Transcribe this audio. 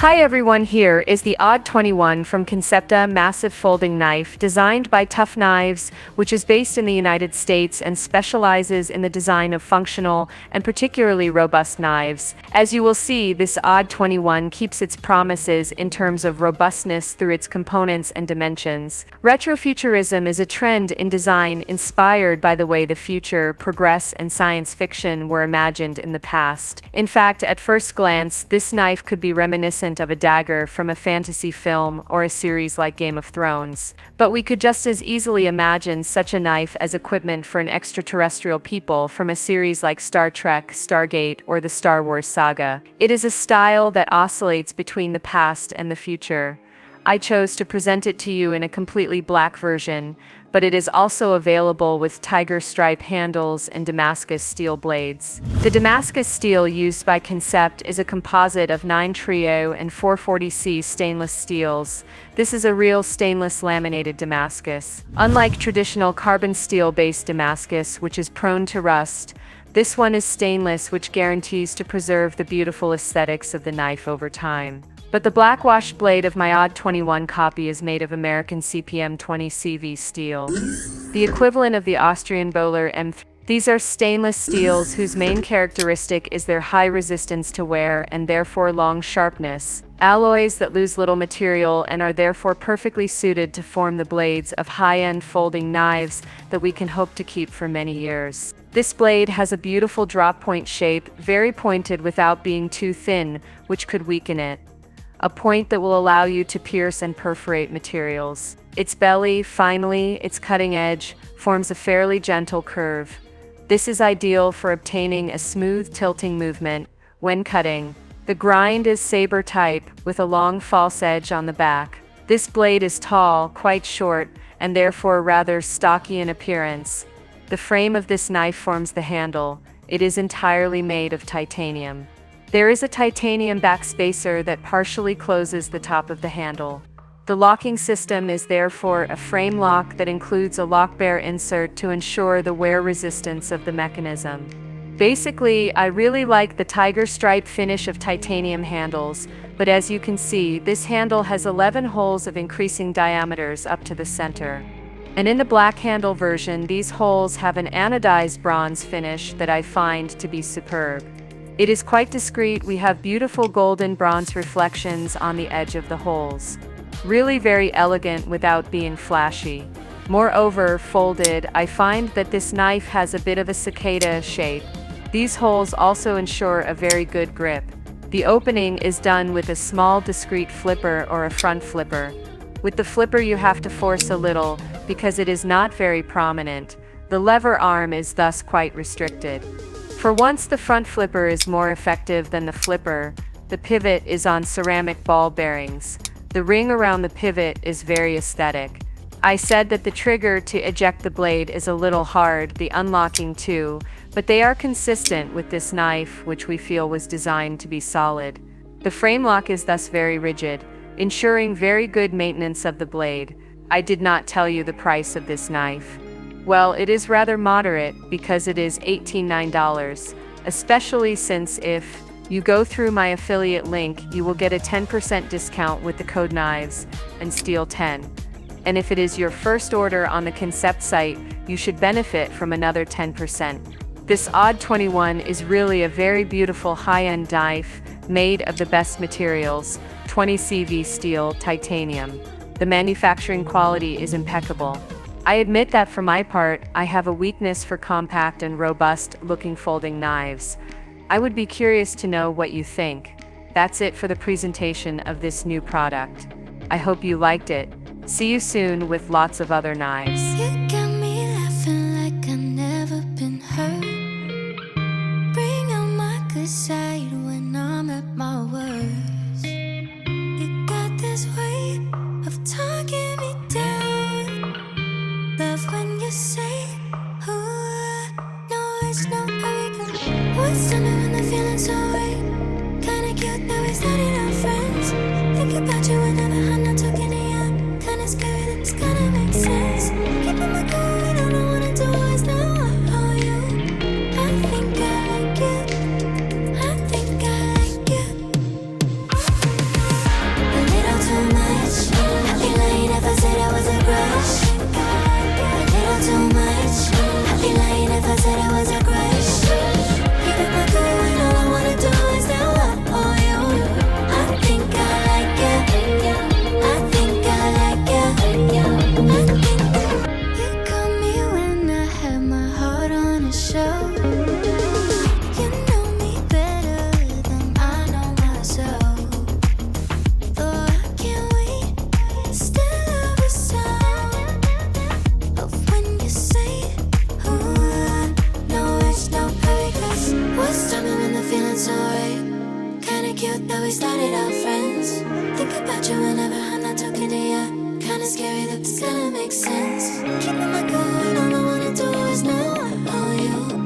Hi everyone, here is the Odd 21 from Concepta massive folding knife designed by Tough Knives, which is based in the United States and specializes in the design of functional and particularly robust knives. As you will see, this Odd 21 keeps its promises in terms of robustness through its components and dimensions. Retrofuturism is a trend in design inspired by the way the future, progress, and science fiction were imagined in the past. In fact, at first glance, this knife could be reminiscent of a dagger from a fantasy film or a series like Game of Thrones. But we could just as easily imagine such a knife as equipment for an extraterrestrial people from a series like Star Trek, Stargate, or the Star Wars saga. It is a style that oscillates between the past and the future. I chose to present it to you in a completely black version, but it is also available with tiger stripe handles and Damascus steel blades. The Damascus steel used by Concept is a composite of 9 Trio and 440C stainless steels. This is a real stainless laminated Damascus. Unlike traditional carbon steel-based Damascus, which is prone to rust, this one is stainless, which guarantees to preserve the beautiful aesthetics of the knife over time. But the black-washed blade of my Odd 21 copy is made of American CPM 20 CV steel, the equivalent of the Austrian Böhler M3. These are stainless steels whose main characteristic is their high resistance to wear and therefore long sharpness, alloys that lose little material and are therefore perfectly suited to form the blades of high-end folding knives that we can hope to keep for many years. This blade has a beautiful drop point shape, very pointed without being too thin, which could weaken it. A point that will allow you to pierce and perforate materials. Its belly, finally, its cutting edge, forms a fairly gentle curve. This is ideal for obtaining a smooth tilting movement when cutting. The grind is saber type, with a long false edge on the back. This blade is tall, quite short, and therefore rather stocky in appearance. The frame of this knife forms the handle. It is entirely made of titanium. There is a titanium backspacer that partially closes the top of the handle. The locking system is therefore a frame lock that includes a lock bear insert to ensure the wear resistance of the mechanism. Basically, I really like the tiger stripe finish of titanium handles, but as you can see, this handle has 11 holes of increasing diameters up to the center. And in the black handle version, these holes have an anodized bronze finish that I find to be superb. It is quite discreet. We have beautiful golden bronze reflections on the edge of the holes. Really very elegant without being flashy. Moreover, folded, I find that this knife has a bit of a cicada shape. These holes also ensure a very good grip. The opening is done with a small discreet flipper or a front flipper. With the flipper you have to force a little because it is not very prominent. The lever arm is thus quite restricted. For once, the front flipper is more effective than the flipper. The pivot is on ceramic ball bearings. The ring around the pivot is very aesthetic. I said that the trigger to eject the blade is a little hard, the unlocking too, but they are consistent with this knife, which we feel was designed to be solid. The frame lock is thus very rigid, ensuring very good maintenance of the blade. I did not tell you the price of this knife. Well, it is rather moderate because it is $18.9, especially since if you go through my affiliate link, you will get a 10% discount with the code KNIVES and Steel 10. And if it is your first order on the Concept site, you should benefit from another 10%. This Odd 21 is really a very beautiful high-end knife made of the best materials, 20 CV steel, titanium. The manufacturing quality is impeccable. I admit that for my part, I have a weakness for compact and robust-looking folding knives. I would be curious to know what you think. That's it for the presentation of this new product. I hope you liked it. See you soon with lots of other knives. You got me laughing like I've never been hurt. Bring out my good side when I'm at my worst. You got this way of talking me down. Love when you say, oh, no, it's no hurry. What's done when the feeling's so right? Kinda cute that we started our friends. Think about you whenever I'm not talking to you. Kinda scary that this kinda makes sense. Keeping my cool, I don't know what I do is now how you. I think I like it. I think I like it. cute that we started out friends. Think about you whenever I'm not talking to you. Kinda scary that this gonna make sense. Keeping my cool, all I wanna do is know I owe you.